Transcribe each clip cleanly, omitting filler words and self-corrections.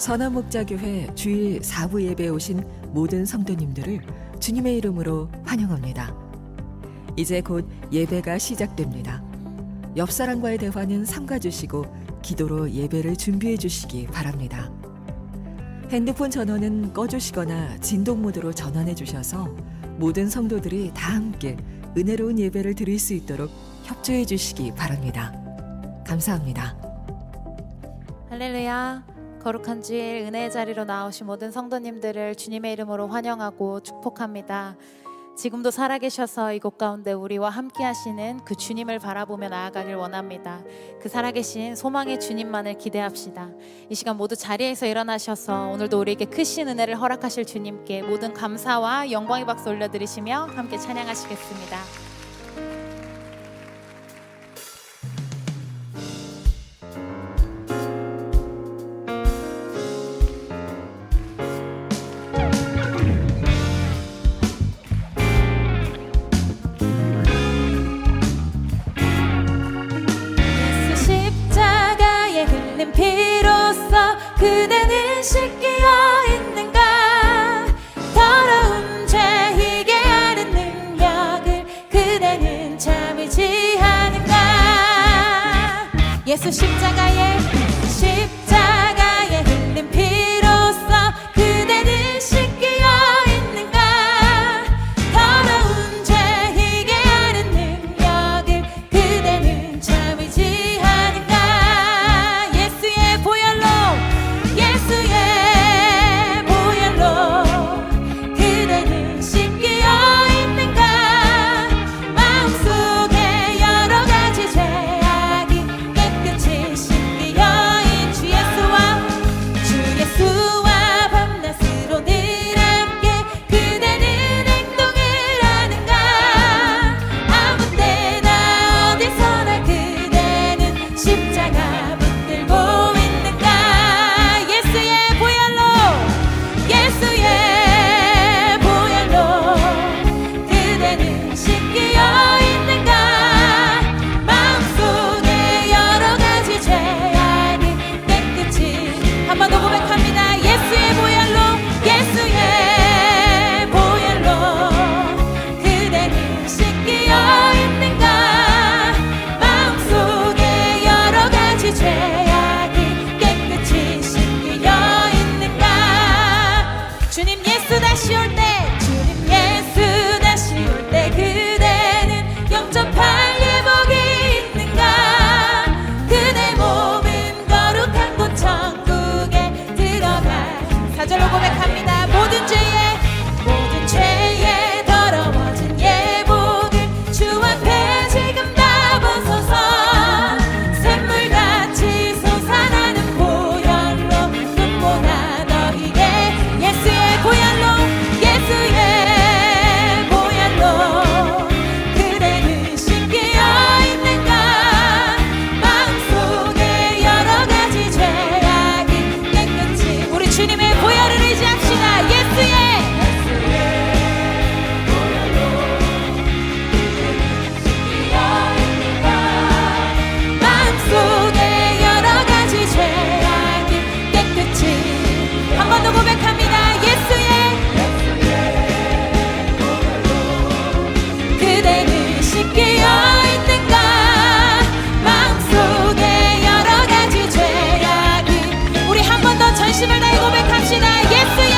선화목자교회 주일 4부 예배에 오신 모든 성도님들을 주님의 이름으로 환영합니다. 이제 곧 예배가 시작됩니다. 옆 사람과의 대화는 삼가주시고 기도로 예배를 준비해 주시기 바랍니다. 핸드폰 전원은 꺼주시거나 진동 모드로 전환해 주셔서 모든 성도들이 다 함께 은혜로운 예배를 드릴 수 있도록 협조해 주시기 바랍니다. 감사합니다. 할렐루야. 거룩한 주일 은혜의 자리로 나오신 모든 성도님들을 주님의 이름으로 환영하고 축복합니다. 지금도 살아계셔서 이곳 가운데 우리와 함께 하시는 그 주님을 바라보며 나아가길 원합니다. 그 살아계신 소망의 주님만을 기대합시다. 이 시간 모두 자리에서 일어나셔서 오늘도 우리에게 크신 은혜를 허락하실 주님께 모든 감사와 영광의 박수 올려드리시며 함께 찬양하시겠습니다. 피로써 그대는 씻기어 있는가. 더러운 죄 희게 하는 능력을 그대는 참을지 하는가. 예수 십자가에 흘린 피로써 그대는 씻기어 있는가. 더러운 죄 희게 하는 능력을 그대는 참을지 하는가. 그대는 씻기어 있는가. 마음속에 여러 가지 죄악이 깨끗이 씻기어 주 예수와 밤낮으로 늘 함께 그대는 행동을 하는가. 아무 때나 어디서나 그대는 십자가 붙들고 있는가. 예수의 보혈로 그대는 씻기어 있는가. 마음속에 여러 가지 죄악이 깨끗이 한 번 더 고백합니다. 예수의 보혈로 그대는 씻기어 있는가. 마음속에 여러 가지 죄악이 깨끗이 씻기어 있는가. 주님 예수 다시 올 때 그대는 영접할 예복이 있는가. 그대 몸은 거룩한 곳 천국에 들어가. 4절로 고백합니다. 모든 죄에 더러워진 예복을 주 앞에 지금 다 벗어서 샘물같이 솟아나는 보혈로 눈보다 너희게. 예수의 보혈로 그대는 씻기어 있는가. 마음속에 여러 가지 죄악이 깨끗이. 우리 주님의 보혈을 의지합시다. 예수의 보혈로 씻기어 있는가. 마음속에 여러 가지 죄악이 깨끗이. 한 번 더 고백합니다. 그대는 씻기어 있는가. 마음속에 여러 가지 죄악이. 우리 한 번 더 전심을 다해 고백합시다. 예수의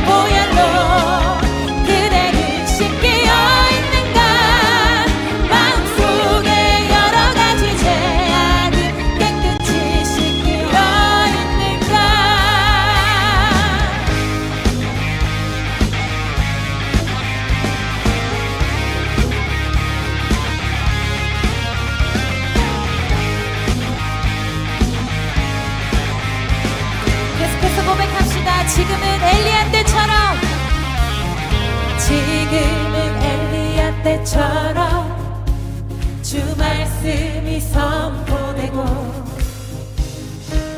보혈로 그대는 씻기어 있는가. 마음속에 여러 가지 죄악이 깨끗이 씻기어 있는가. 계속해서 고백합시다. 지금은 엘리야 때처럼 주 말씀이 선포되고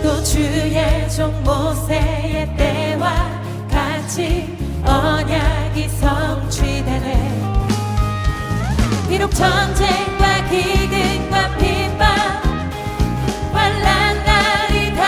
또 주의 종 모세의 때와 같이 언약이 성취되네. 비록 전쟁과 기근과 핍박 환난 날이 다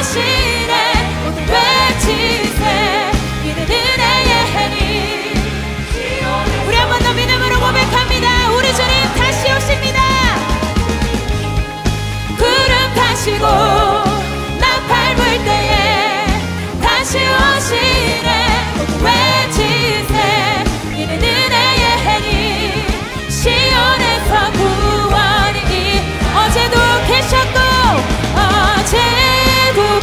오시네 모두 외치세 이는 은혜의 해니 우리 한 번 더 믿음으로 고백합니다. 우리 주님 다시 오십니다. 구름 타시고 나팔 불 때에 다시 오시네 모두 외치세 이는 은혜의 해니 시온에서 구원이 어제도 계셨고 어제도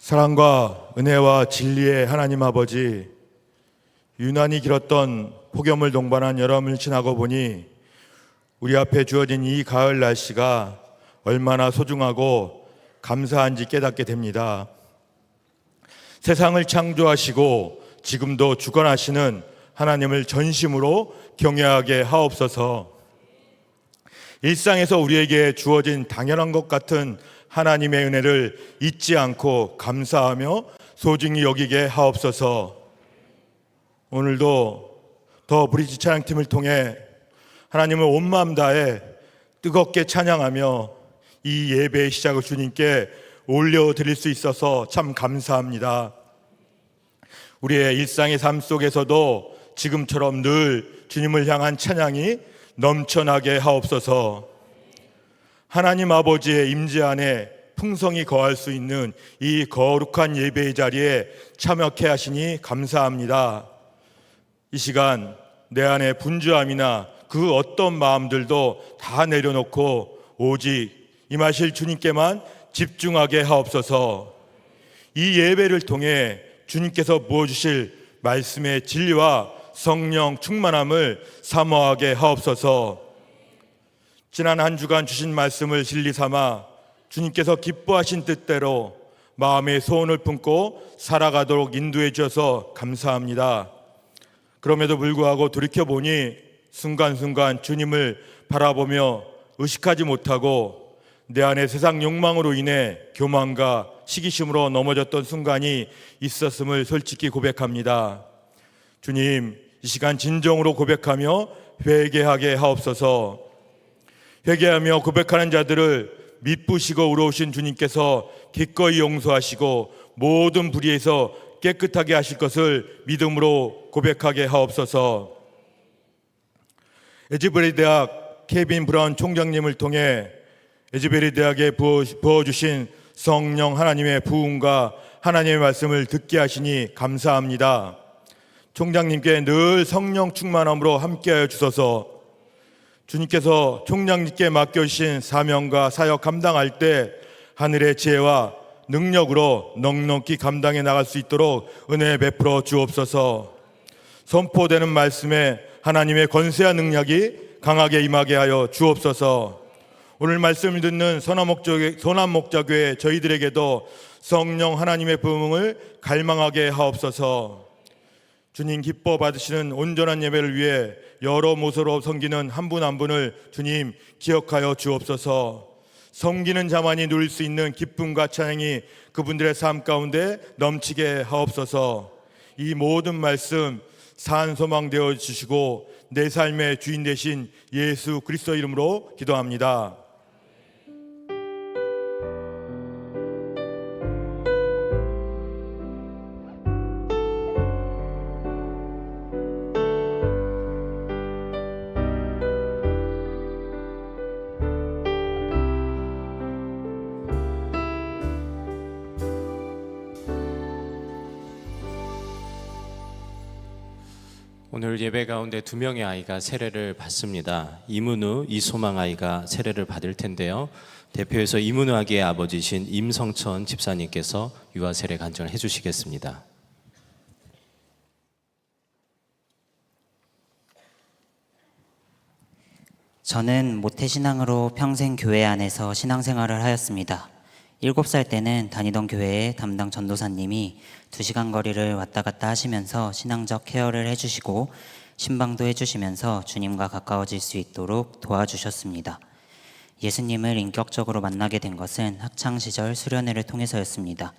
사랑과 은혜와 진리의 하나님 아버지, 유난히 길었던 폭염을 동반한 여름을 지나고 보니 우리 앞에 주어진 이 가을 날씨가 얼마나 소중하고 감사한지 깨닫게 됩니다. 세상을 창조하시고 지금도 주관하시는 하나님을 전심으로 경외하게 하옵소서. 일상에서 우리에게 주어진 당연한 것 같은 하나님의 은혜를 잊지 않고 감사하며 소중히 여기게 하옵소서. 오늘도 더 브리지 찬양팀을 통해 하나님을 온 마음 다해 뜨겁게 찬양하며 이 예배의 시작을 주님께 올려드릴 수 있어서 참 감사합니다. 우리의 일상의 삶 속에서도 지금처럼 늘 주님을 향한 찬양이 넘쳐나게 하옵소서. 하나님 아버지의 임재 안에 풍성히 거할 수 있는 이 거룩한 예배의 자리에 참여케 하시니 감사합니다. 이 시간 내 안에 분주함이나 그 어떤 마음들도 다 내려놓고 오직 임하실 주님께만 집중하게 하옵소서. 이 예배를 통해 주님께서 부어주실 말씀의 진리와 성령 충만함을 사모하게 하옵소서. 지난 한 주간 주신 말씀을 진리 삼아 주님께서 기뻐하신 뜻대로 마음의 소원을 품고 살아가도록 인도해 주셔서 감사합니다. 그럼에도 불구하고 돌이켜보니 순간순간 주님을 바라보며 의식하지 못하고 내 안에 세상 욕망으로 인해 교만과 시기심으로 넘어졌던 순간이 있었음을 솔직히 고백합니다. 주님, 이 시간 진정으로 고백하며 회개하게 하옵소서. 회개하며 고백하는 자들을 미쁘시고 의로우신 주님께서 기꺼이 용서하시고 모든 불의에서 깨끗하게 하실 것을 믿음으로 고백하게 하옵소서. 에즈베리 대학 케빈 브라운 총장님을 통해 에즈베리 대학에 부어주신 성령 하나님의 부흥과 하나님의 말씀을 듣게 하시니 감사합니다. 총장님께 늘 성령 충만함으로 함께하여 주소서. 주님께서 총장님께 맡겨주신 사명과 사역 감당할 때 하늘의 지혜와 능력으로 넉넉히 감당해 나갈 수 있도록 은혜 베풀어 주옵소서. 선포되는 말씀에 하나님의 권세와 능력이 강하게 임하게 하여 주옵소서. 오늘 말씀을 듣는 선한목자교회 저희들에게도 성령 하나님의 부흥을 갈망하게 하옵소서. 주님 기뻐 받으시는 온전한 예배를 위해 여러 모습으로 섬기는 한 분 한 분을 주님 기억하여 주옵소서. 섬기는 자만이 누릴 수 있는 기쁨과 찬양이 그분들의 삶 가운데 넘치게 하옵소서. 이 모든 말씀 산소망 되어 주시고 내 삶의 주인 되신 예수 그리스도 이름으로 기도합니다. 오늘 예배 가운데 두 명의 아이가 세례를 받습니다. 이문우, 이소망 아이가 세례를 받을 텐데요. 대표해서 이문우 아기의 아버지신 임성천 집사님께서 유아 세례 간증을 해주시겠습니다. 저는 모태신앙으로 평생 교회 안에서 신앙생활을 하였습니다. 7살 때는 다니던 교회의 담당 전도사님이 2시간 거리를 왔다 갔다 하시면서 신앙적 케어를 해주시고 신방도 해주시면서 주님과 가까워질 수 있도록 도와주셨습니다. 예수님을 인격적으로 만나게 된 것은 학창시절 수련회를 통해서였습니다.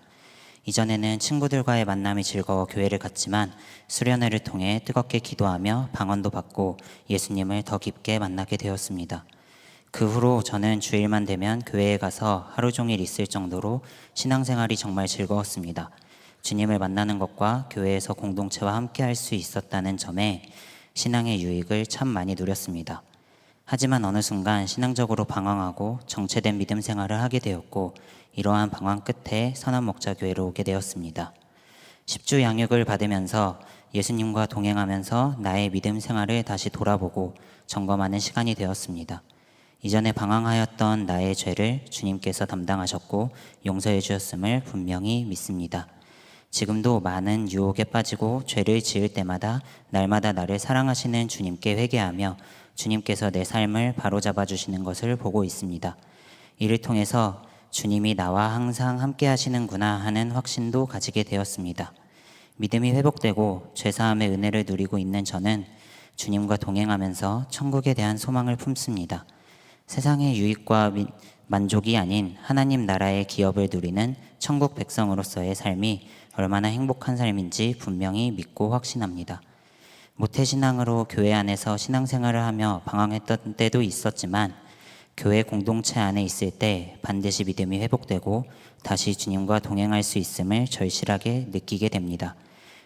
이전에는 친구들과의 만남이 즐거워 교회를 갔지만 수련회를 통해 뜨겁게 기도하며 방언도 받고 예수님을 더 깊게 만나게 되었습니다. 그 후로 저는 주일만 되면 교회에 가서 하루 종일 있을 정도로 신앙생활이 정말 즐거웠습니다. 주님을 만나는 것과 교회에서 공동체와 함께 할 수 있었다는 점에 신앙의 유익을 참 많이 누렸습니다. 하지만 어느 순간 신앙적으로 방황하고 정체된 믿음 생활을 하게 되었고 이러한 방황 끝에 선한목자교회로 오게 되었습니다. 10주 양육을 받으면서 예수님과 동행하면서 나의 믿음 생활을 다시 돌아보고 점검하는 시간이 되었습니다. 이전에 방황하였던 나의 죄를 주님께서 담당하셨고 용서해 주셨음을 분명히 믿습니다. 지금도 많은 유혹에 빠지고 죄를 지을 때마다 날마다 나를 사랑하시는 주님께 회개하며 주님께서 내 삶을 바로잡아 주시는 것을 보고 있습니다. 이를 통해서 주님이 나와 항상 함께 하시는구나 하는 확신도 가지게 되었습니다. 믿음이 회복되고 죄사함의 은혜를 누리고 있는 저는 주님과 동행하면서 천국에 대한 소망을 품습니다. 세상의 유익과 만족이 아닌 하나님 나라의 기업을 누리는 천국 백성으로서의 삶이 얼마나 행복한 삶인지 분명히 믿고 확신합니다. 모태신앙으로 교회 안에서 신앙생활을 하며 방황했던 때도 있었지만 교회 공동체 안에 있을 때 반드시 믿음이 회복되고 다시 주님과 동행할 수 있음을 절실하게 느끼게 됩니다.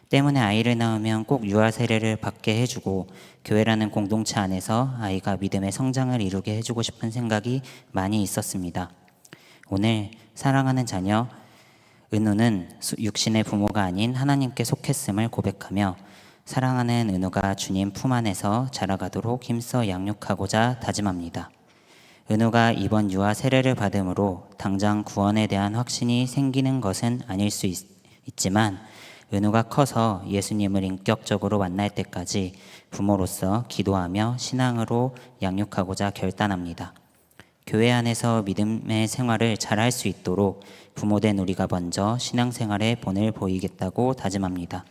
때문에 아이를 낳으면 꼭 유아 세례를 받게 해주고 교회라는 공동체 안에서 아이가 믿음의 성장을 이루게 해주고 싶은 생각이 많이 있었습니다. 오늘 사랑하는 자녀 은우는 육신의 부모가 아닌 하나님께 속했음을 고백하며 사랑하는 은우가 주님 품 안에서 자라가도록 힘써 양육하고자 다짐합니다. 은우가 이번 유아 세례를 받음으로 당장 구원에 대한 확신이 생기는 것은 아닐 수 있지만 은우가 커서 예수님을 인격적으로 만날 때까지 부모로서 기도하며 신앙으로 양육하고자 결단합니다. 교회 안에서 믿음의 생활을 잘할 수 있도록 부모된 우리가 먼저 신앙생활에 본을 보이겠다고 다짐합니다.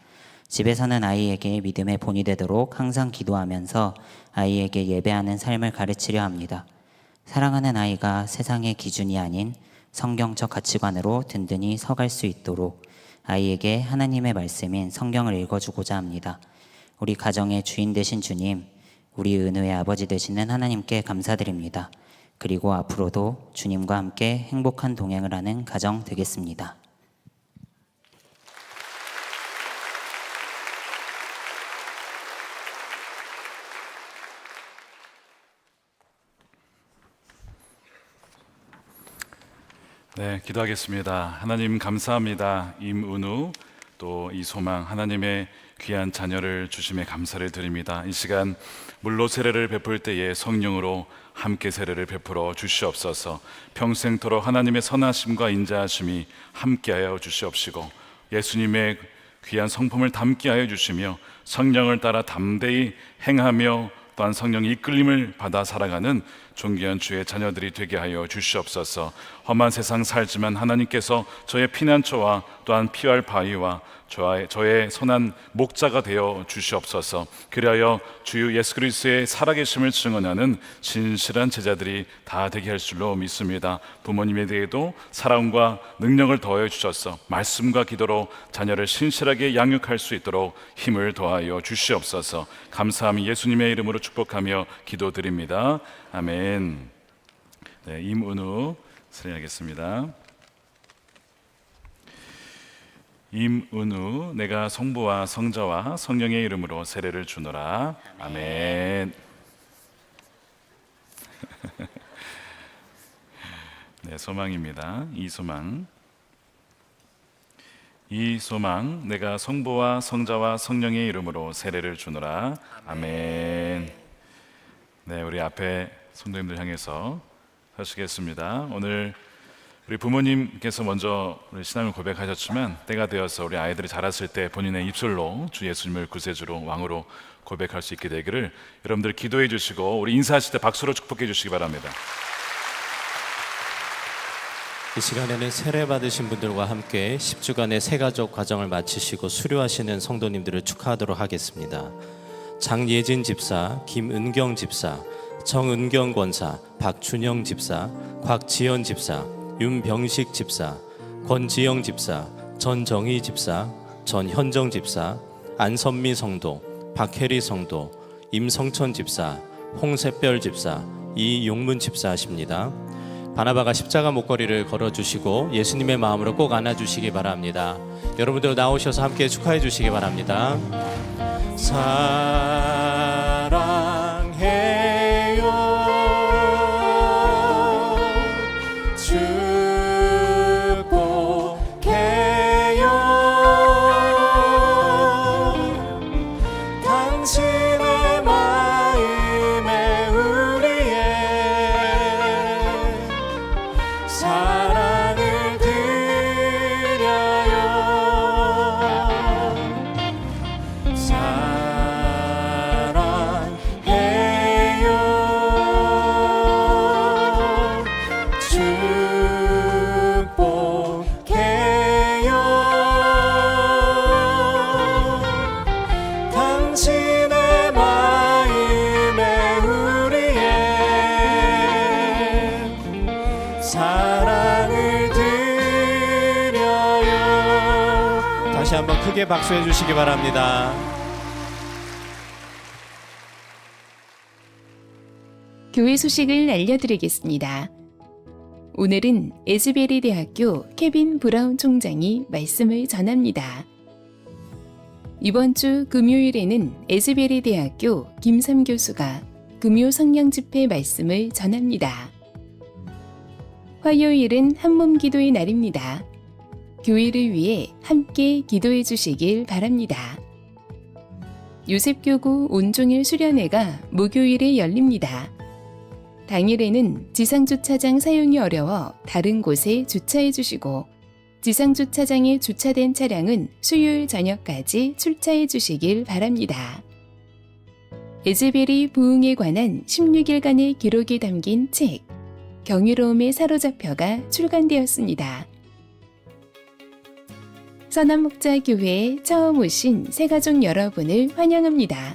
집에서는 아이에게 믿음의 본이 되도록 항상 기도하면서 아이에게 예배하는 삶을 가르치려 합니다. 사랑하는 아이가 세상의 기준이 아닌 성경적 가치관으로 든든히 서갈 수 있도록 아이에게 하나님의 말씀인 성경을 읽어주고자 합니다. 우리 가정의 주인 되신 주님, 우리 은우의 아버지 되시는 하나님께 감사드립니다. 그리고 앞으로도 주님과 함께 행복한 동행을 하는 가정 되겠습니다. 네, 기도하겠습니다. 하나님 감사합니다. 임은우 또 이소망 하나님의 귀한 자녀를 주심에 감사를 드립니다. 이 시간 물로 세례를 베풀 때에 성령으로 함께 세례를 베풀어 주시옵소서. 평생토록 하나님의 선하심과 인자하심이 함께하여 주시옵시고 예수님의 귀한 성품을 담게 하여 주시며 성령을 따라 담대히 행하며 또한 성령의 이끌림을 받아 살아가는 존귀한 주의 자녀들이 되게 하여 주시옵소서. 험한 세상 살지만 하나님께서 저의 피난처와 또한 피할 바위와 저의 선한 목자가 되어 주시옵소서. 그리하여 주 예수 그리스도의 살아계심을 증언하는 진실한 제자들이 다 되게 할 줄로 믿습니다. 부모님에 대해도 사랑과 능력을 더해 주셔서 말씀과 기도로 자녀를 신실하게 양육할 수 있도록 힘을 더하여 주시옵소서. 감사함이 예수님의 이름으로 축복하며 기도드립니다. 아멘. 네, 임은우 수행하겠습니다. 임은우, 내가 성부와 성자와 성령의 이름으로 세례를 주노라. 아멘. 네, 소망입니다. 이소망. 이소망, 내가 성부와 성자와 성령의 이름으로 세례를 주노라. 아멘. 네, 우리 앞에 성도님들 향해서 하시겠습니다. 오늘 우리 부모님께서 먼저 우리 신앙을 고백하셨지만 때가 되어서 우리 아이들이 자랐을 때 본인의 입술로 주 예수님을 구세주로 왕으로 고백할 수 있게 되기를 여러분들 기도해 주시고 우리 인사하실 때 박수로 축복해 주시기 바랍니다. 이 시간에는 세례 받으신 분들과 함께 10주간의 새가족 과정을 마치시고 수료하시는 성도님들을 축하하도록 하겠습니다. 장예진 집사, 김은경 집사, 정은경 권사, 박춘영 집사, 곽지연 집사, 윤병식 집사, 권지영 집사, 전정희 집사, 전현정 집사, 안선미 성도, 박혜리 성도, 임성천 집사, 홍세별 집사, 이용문 집사 하십니다. 바나바가 십자가 목걸이를 걸어주시고 예수님의 마음으로 꼭 안아주시기 바랍니다. 여러분들 나오셔서 함께 축하해 주시기 바랍니다. 당신의 마음에 우리의 사랑을 드려요. 다시 한번 크게 박수해 주시기 바랍니다. 교회 소식을 알려드리겠습니다. 오늘은 에즈베리 대학교 케빈 브라운 총장이 말씀을 전합니다. 이번 주 금요일에는 에즈베리 대학교 김삼 교수가 금요 성령 집회 말씀을 전합니다. 화요일은 한몸 기도의 날입니다. 교회를 위해 함께 기도해 주시길 바랍니다. 요셉교구 온종일 수련회가 목요일에 열립니다. 당일에는 지상주차장 사용이 어려워 다른 곳에 주차해 주시고 지상주차장에 주차된 차량은 수요일 저녁까지 출차해 주시길 바랍니다. 에즈베리 부흥에 관한 16일간의 기록이 담긴 책 경이로움에 사로잡혀가 출간되었습니다. 선한목자교회에 처음 오신 새가족 여러분을 환영합니다.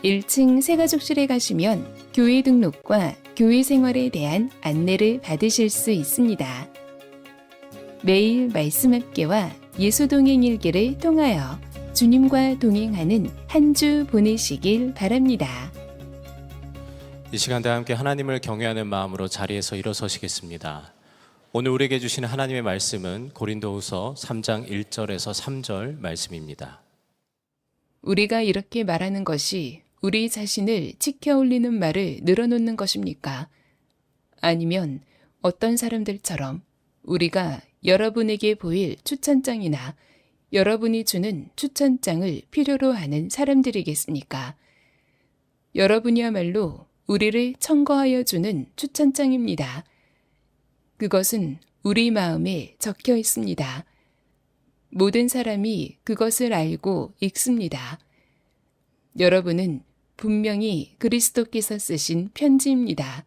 1층 새가족실에 가시면 교회 등록과 교회 생활에 대한 안내를 받으실 수 있습니다. 매일 말씀 합계와 예수 동행 일기를 통하여 주님과 동행하는 한 주 보내시길 바랍니다. 이 시간 다 함께 하나님을 경외하는 마음으로 자리에서 일어서시겠습니다. 오늘 우리에게 주시는 하나님의 말씀은 고린도후서 3장 1절에서 3절 말씀입니다. 우리가 이렇게 말하는 것이 우리 자신을 치켜 올리는 말을 늘어놓는 것입니까? 아니면 어떤 사람들처럼 우리가 여러분에게 보일 추천장이나 여러분이 주는 추천장을 필요로 하는 사람들이겠습니까? 여러분이야말로 우리를 청거하여 주는 추천장입니다. 그것은 우리 마음에 적혀 있습니다. 모든 사람이 그것을 알고 읽습니다. 여러분은 분명히 그리스도께서 쓰신 편지입니다.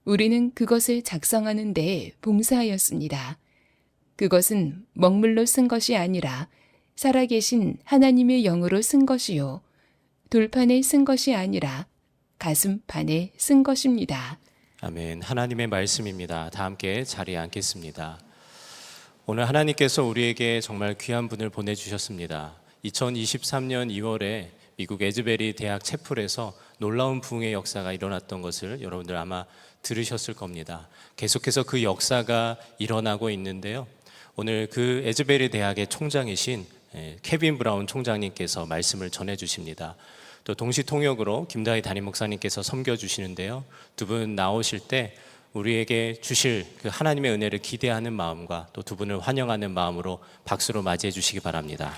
우리는 그것을 작성하는 데 봉사하였습니다. 그것은 먹물로 쓴 것이 아니라 살아계신 하나님의 영으로 쓴 것이요. 돌판에 쓴 것이 아니라 가슴판에 쓴 것입니다. 아멘. 하나님의 말씀입니다. 다 함께 자리에 앉겠습니다. 오늘 하나님께서 우리에게 정말 귀한 분을 보내주셨습니다. 2023년 2월에 미국 에즈베리 대학 채플에서 놀라운 부흥의 역사가 일어났던 것을 여러분들 아마 들으셨을 겁니다. 계속해서 그 역사가 일어나고 있는데요. 오늘 그 에즈베리 대학의 총장이신 케빈 브라운 총장님께서 말씀을 전해주십니다. 또 동시 통역으로 김다희 담임 목사님께서 섬겨주시는데요. 두 분 나오실 때 우리에게 주실 그 하나님의 은혜를 기대하는 마음과 또 두 분을 환영하는 마음으로 박수로 맞이해 주시기 바랍니다.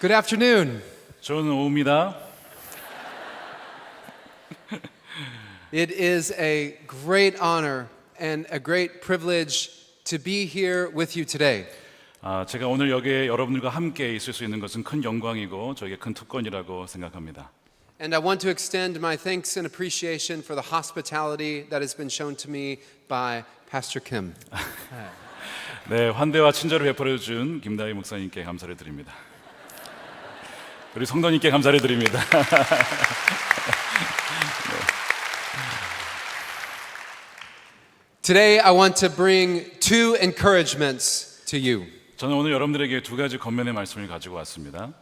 Good afternoon. 좋은 오후입니다. It is a great honor and a great privilege to be here with you today. 제가 오늘 여기에 여러분들과 함께 있을 수 있는 것은 큰 영광이고 저에게 큰 특권이라고 생각합니다. And I want to extend my thanks and appreciation for the hospitality that has been shown to me by Pastor Kim. 네, 환대와 친절을 베풀어 준 김다희 목사님께 감사를 드립니다. 우리 성도님께 감사를 드립니다. Today I want to bring two encouragements to you. 저는 오늘 여러분들에게 두 가지 권면의 말씀을 가지고 왔습니다.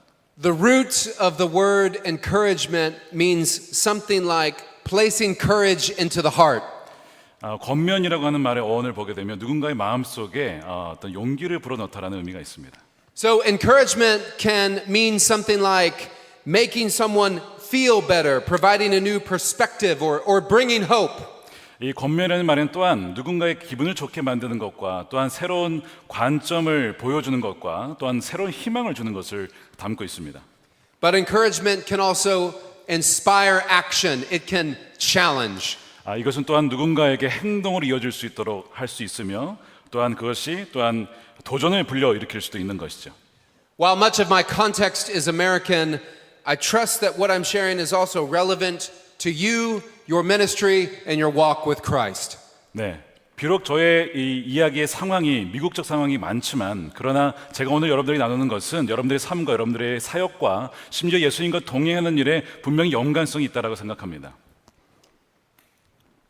The root of the word encouragement means something like placing courage into the heart. 권면이라고 하는 말의 어원을 보게 되면 누군가의 마음속에 어떤 용기를 불어넣다라는 의미가 있습니다. So encouragement can mean something like making someone feel better, providing a new perspective or bringing hope. 이 권면이라는 말은 또한 누군가의 기분을 좋게 만드는 것과 또한 새로운 관점을 보여주는 것과 또한 새로운 희망을 주는 것을 담고 있습니다. But encouragement can also inspire action. It can challenge. 이것은 또한 누군가에게 행동으로 이어질 수 있도록 할 수 있으며 또한 그것이 또한 도전을 불러일으킬 수도 있는 것이죠. While much of my context is American, I trust that what I'm sharing is also relevant to you, your ministry, and your walk with Christ. 네. 비록 저의 이 이야기의 상황이 미국적 상황이 많지만 그러나 제가 오늘 여러분들이 나누는 것은 여러분들의 삶과 여러분들의 사역과 심지어 예수님과 동행하는 일에 분명히 연관성이 있다고 생각합니다.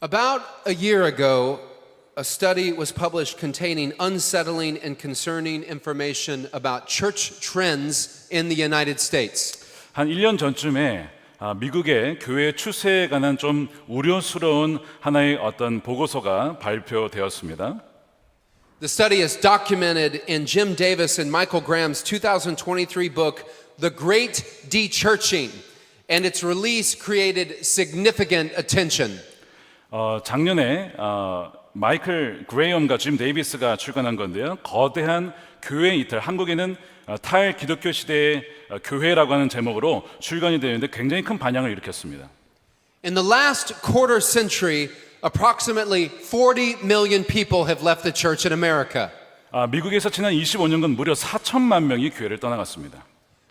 About a year ago, a study was published containing unsettling and concerning information about church trends in the United States. 한 1년 전쯤에 미국의 교회 추세에 관한 좀 우려스러운 하나의 어떤 보고서가 발표되었습니다. The study is documented in Jim Davis and Michael Graham's 2023 book, The Great De-Churching, and its release created significant attention. 작년에 마이클 그레이엄과 짐 데이비스가 출간한 건데요. 거대한 교회 이탈, 한국에는 탈 기독교 시대의 교회라고 하는 제목으로 출간이 되는데 굉장히 큰 반향을 일으켰습니다. In the last quarter century, approximately 40 million people have left the church in America. 미국에서 지난 25년간 무려 4천만 명이 교회를 떠나갔습니다.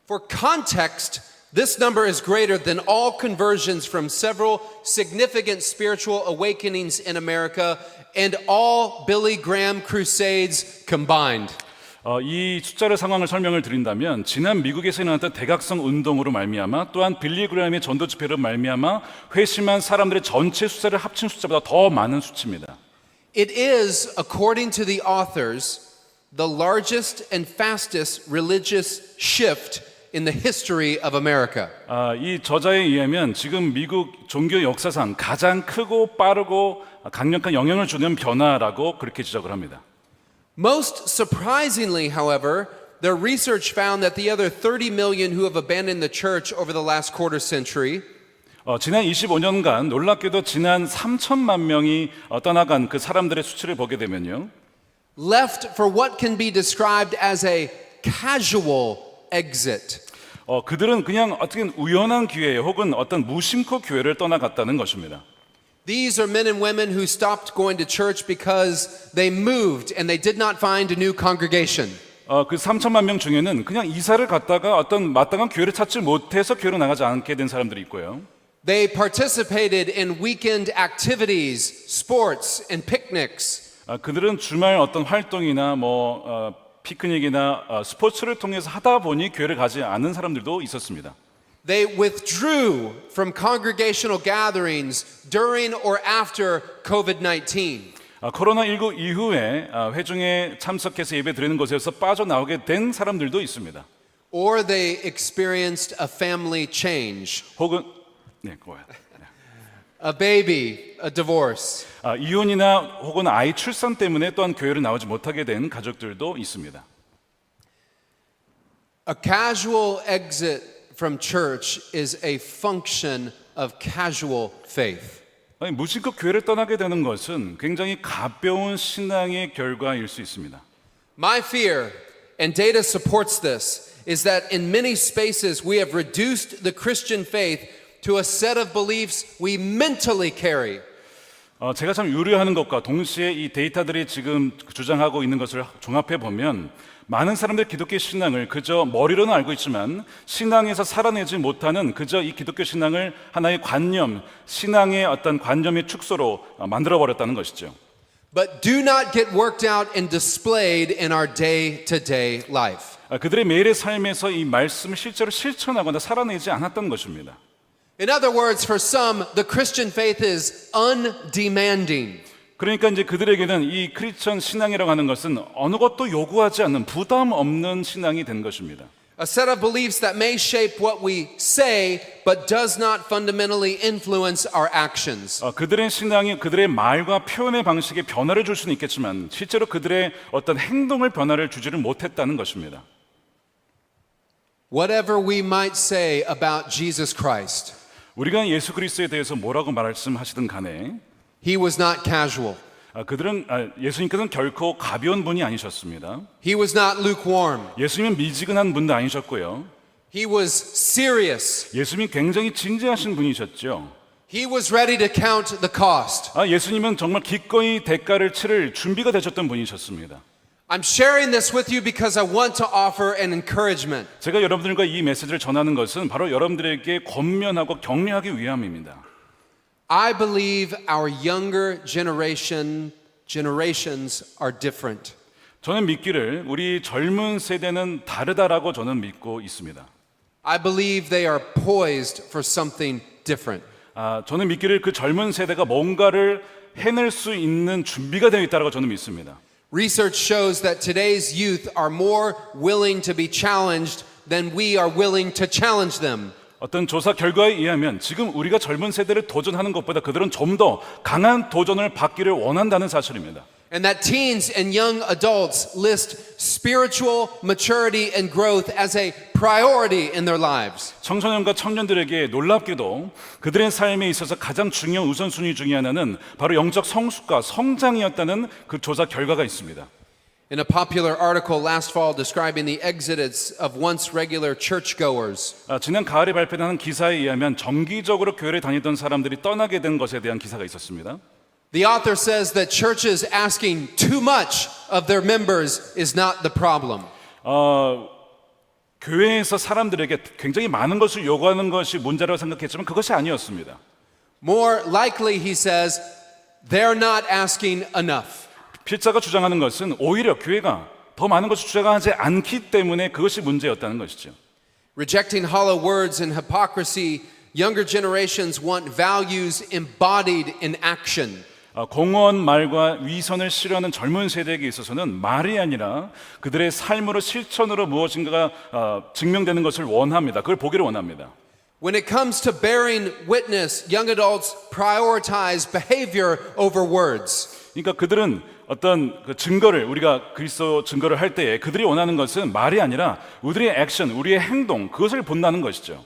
For context, this number is greater than all conversions from several significant spiritual awakenings in America and all Billy Graham crusades combined. 이 숫자를 상황을 설명을 드린다면 지난 미국에서 일어났던 대각성 운동으로 말미암아 또한 빌리 그레함의 전도 집회로 말미암아 회심한 사람들의 전체 숫자를 합친 숫자보다 더 많은 수치입니다. It is, according to the authors, the largest and fastest religious shift in the history of America. 이 저자에 의하면 지금 미국 종교 역사상 가장 크고 빠르고 강력한 영향을 주는 변화라고 그렇게 지적을 합니다. Most surprisingly, however, their research found that the other 30 million who have abandoned the church over the last quarter century 지난 25년간 놀랍게도 지난 3천만 명이 떠나간 그 사람들의 수치를 보게 되면요. left for what can be described as a casual exit. 그들은 그냥 어떻게 우연한 기회에 혹은 어떤 무심코 교회를 떠나갔다는 것입니다. These are men and women who stopped going to church because they moved and they did not find a new congregation. 그 3천만 명 중에는 그냥 이사를 갔다가 어떤 마땅한 교회를 찾지 못해서 교회로 나가지 않게 된 사람들이 있고요. They participated in weekend activities, sports, and picnics. 그들은 주말 어떤 활동이나 피크닉이나 스포츠를 통해서 하다 보니 교회를 가지 않은 사람들도 있었습니다. They withdrew from congregational gatherings during or after COVID-19. 코로나19 이후에 회중에 참석해서 예배 드리는 곳에서 빠져나오게 된 사람들도 있습니다. Or they experienced a family change. 혹은 A baby, a divorce. 이혼이나 혹은 아이 출산 때문에 또한 교회를 나오지 못하게 된 가족들도 있습니다. A casual exit from church is a function of casual faith. 무심코 교회를 떠나게 되는 것은 굉장히 가벼운 신앙의 결과일 수 있습니다. My fear, and data supports this, is that in many spaces we have reduced the Christian faith to a set of beliefs we mentally carry. 제가 참 유려하는 것과 동시에 이 데이터들이 지금 주장하고 있는 것을 종합해 보면 많은 사람들 기독교 신앙을 그저 머리로는 알고 있지만 신앙에서 살아내지 못하는 그저 이 기독교 신앙을 하나의 관념, 신앙의 어떤 관념의 축소로 만들어 버렸다는 것이죠. But do not get worked out and displayed in our day-to-day life. 그들의 매일의 삶에서 이 말씀을 실제로 실천하거나 살아내지 않았던 것입니다. In other words, for some, the Christian faith is undemanding. 그러니까 이제 그들에게는 이 크리스천 신앙이라고 하는 것은 어느 것도 요구하지 않는 부담 없는 신앙이 된 것입니다. A set of beliefs that may shape what we say, but does not fundamentally influence our actions. 그들의 신앙이 그들의 말과 표현의 방식에 변화를 줄 수는 있겠지만 실제로 그들의 어떤 행동을 변화를 주지를 못했다는 것입니다. Whatever we might say about Jesus Christ, 우리가 예수 그리스도에 대해서 뭐라고 말씀하시든 간에 he was not casual. 그들은 예수님께서는 결코 가벼운 분이 아니셨습니다. He was not lukewarm. 예수님은 미지근한 분도 아니셨고요. He was serious. 예수님이 굉장히 진지하신 분이셨죠. He was ready to count the cost. 예수님은 정말 기꺼이 대가를 치를 준비가 되셨던 분이셨습니다. I'm sharing this with you because I want to offer an encouragement. 제가 여러분들과 이 메시지를 전하는 것은 바로 여러분들에게 권면하고 격려하기 위함입니다. I believe our younger generations are different. 저는 믿기를 우리 젊은 세대는 다르다라고 저는 믿고 있습니다. I believe they are poised for something different. 저는 믿기를 그 젊은 세대가 뭔가를 해낼 수 있는 준비가 되어 있다고 저는 믿습니다. Research shows that today's youth are more willing to be challenged than we are willing to challenge them. 어떤 조사 결과에 의하면 지금 우리가 젊은 세대를 도전하는 것보다 그들은 좀 더 강한 도전을 받기를 원한다는 사실입니다. And that teens and young adults list spiritual maturity and growth as a priority in their lives. 청소년과 청년들에게 놀랍게도 그들의 삶에 있어서 가장 중요한 우선순위 중에 하나는 바로 영적 성숙과 성장이었다는 그 조사 결과가 있습니다. In a popular article last fall describing the exodus of once regular churchgoers, 지난 가을에 발표된 기사에 의하면 정기적으로 교회를 다니던 사람들이 떠나게 된 것에 대한 기사가 있었습니다. the author says that churches asking too much of their members is not the problem. 교회에서 사람들에게 굉장히 많은 것을 요구하는 것이 문제라고 생각했지만 그것이 아니었습니다. More likely, he says, they're not asking enough. 필자가 주장하는 것은 오히려 교회가 더 많은 것을 주장하지 않기 때문에 그것이 문제였다는 것이죠. Rejecting hollow words and hypocrisy, younger generations want values embodied in action. 공허한 말과 위선을 싫어하는 젊은 세대에게 있어서는 말이 아니라 그들의 삶으로 실천으로 무엇인가가 증명되는 것을 원합니다. 그걸 보기를 원합니다. When it comes to bearing witness, young adults prioritize behavior over words. 그러니까 그들은 어떤 그 증거를 우리가 그리스도 증거를 할 때에 그들이 원하는 것은 말이 아니라 우리의 액션, 우리의 행동 그것을 본다는 것이죠.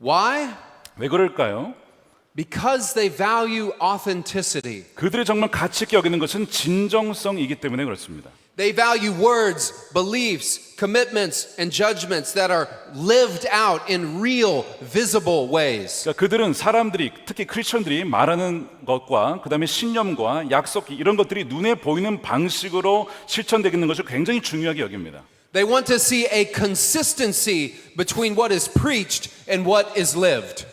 Why? 왜 그럴까요? Because they value authenticity. 그들이 정말 가치 있게 여기는 것은 진정성이기 때문에 그렇습니다. They value words, beliefs, commitments, and judgments that are lived out in real, visible ways. 그러니까 그들은 사람들이 특히 크리스천들이 말하는 것과 그다음에 신념과 약속 이런 것들이 눈에 보이는 방식으로 실천되는 것을 굉장히 중요하게 여깁니다. They want to see a consistency between what is preached and what is lived.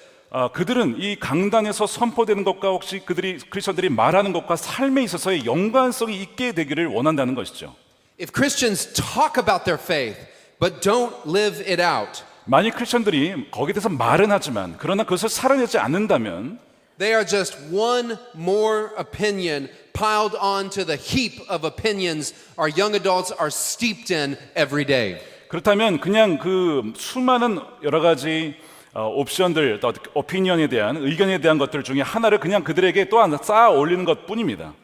그들은 이 강단에서 선포되는 것과 혹시 크리스천들이 말하는 것과 삶에 있어서의 연관성이 있게 되기를 원한다는 것이죠. If Christians talk about their faith but don't live it out, 만약 크리스천들이 거기에 대해서 말은 하지만 그러나 그것을 살아내지 않는다면 they are just one more opinion piled onto the heap of opinions our young adults are steeped in every day. 그렇다면 그냥 그 수많은 여러 가지 옵션들, 오피니언에 대한 의견에 대한 것들 중에 하나를 그냥 그들에게 또 하나 쌓아 올리는 것뿐입니다.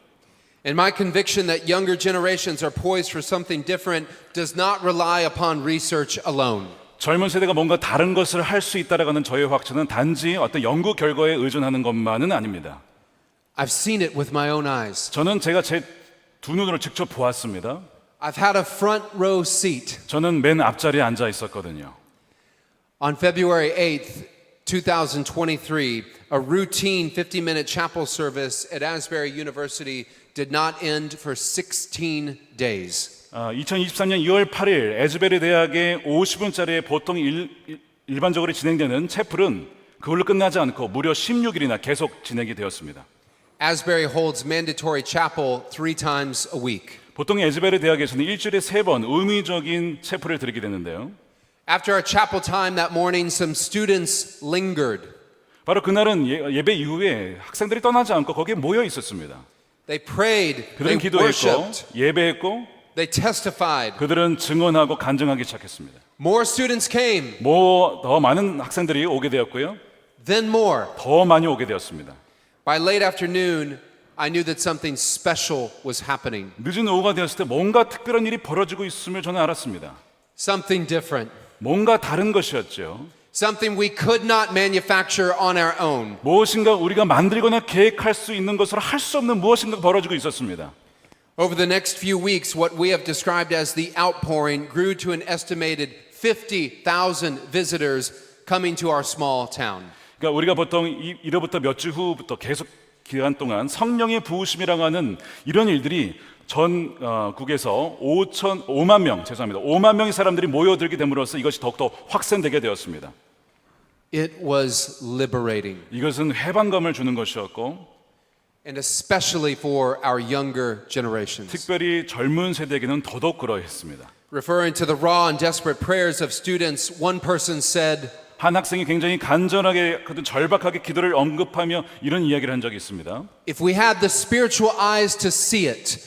And my conviction that younger generations are poised for something different does not rely upon research alone. 젊은 세대가 뭔가 다른 것을 할 수 있다라고 하는 저의 확신은 단지 어떤 연구 결과에 의존하는 것만은 아닙니다. I've seen it with my own eyes. 저는 제가 제 두 눈으로 직접 보았습니다. I've had a front row seat. 저는 맨 앞자리에 앉아 있었거든요. On February 8th, 2023, a routine 50-minute chapel service at Asbury University did not end for 16 days. 2023년 2월 8일 에즈베리 대학의 50분짜리 보통 일반적으로 진행되는 채플은 그걸로 끝나지 않고 무려 16일이나 계속 진행이 되었습니다. Asbury holds mandatory chapel 3 times a week. 보통 에즈베리 대학에서는 일주일에 3번 의미적인 채플을 드리게 되는데요. After our chapel time that morning, some students lingered. 바로 그날은 예배 이후에 학생들이 떠나지 않고 거기에 모여 있었습니다. They prayed, 그들은 they 기도했고 worshipped, 예배했고 they testified. 그들은 증언하고 간증하기 시작했습니다. More students came, 더 많은 학생들이 오게 되었고요. then more. 더 많이 오게 되었습니다. By late afternoon, I knew that something special was happening. 늦은 오후가 되었을 때 뭔가 특별한 일이 벌어지고 있음을 저는 알았습니다. Something different. 뭔가 다른 것이었죠. Something we could not manufacture on our own. 무엇인가 우리가 만들거나 계획할 수 있는 것으로 할 수 없는 무엇인가 벌어지고 있었습니다. Over the next few weeks, what we have described as the outpouring grew to an estimated 50,000 visitors coming to our small town. 그러니까 우리가 보통 이로부터 몇 주 후부터 계속 기간 동안 성령의 부으심이라고 하는 이런 일들이 전국에서 5만 명의 사람들이 모여들게 됨으로써 이것이 더욱더 확산되게 되었습니다. It was liberating, 이것은 해방감을 주는 것이었고 and especially for our younger generations. 특별히 젊은 세대에게는 더더욱 그러했습니다. Referring to the raw and desperate prayers of students, one person said, 한 학생이 굉장히 간절하게 절박하게 기도를 언급하며 이런 이야기를 한 적이 있습니다. if we had the spiritual eyes to see it,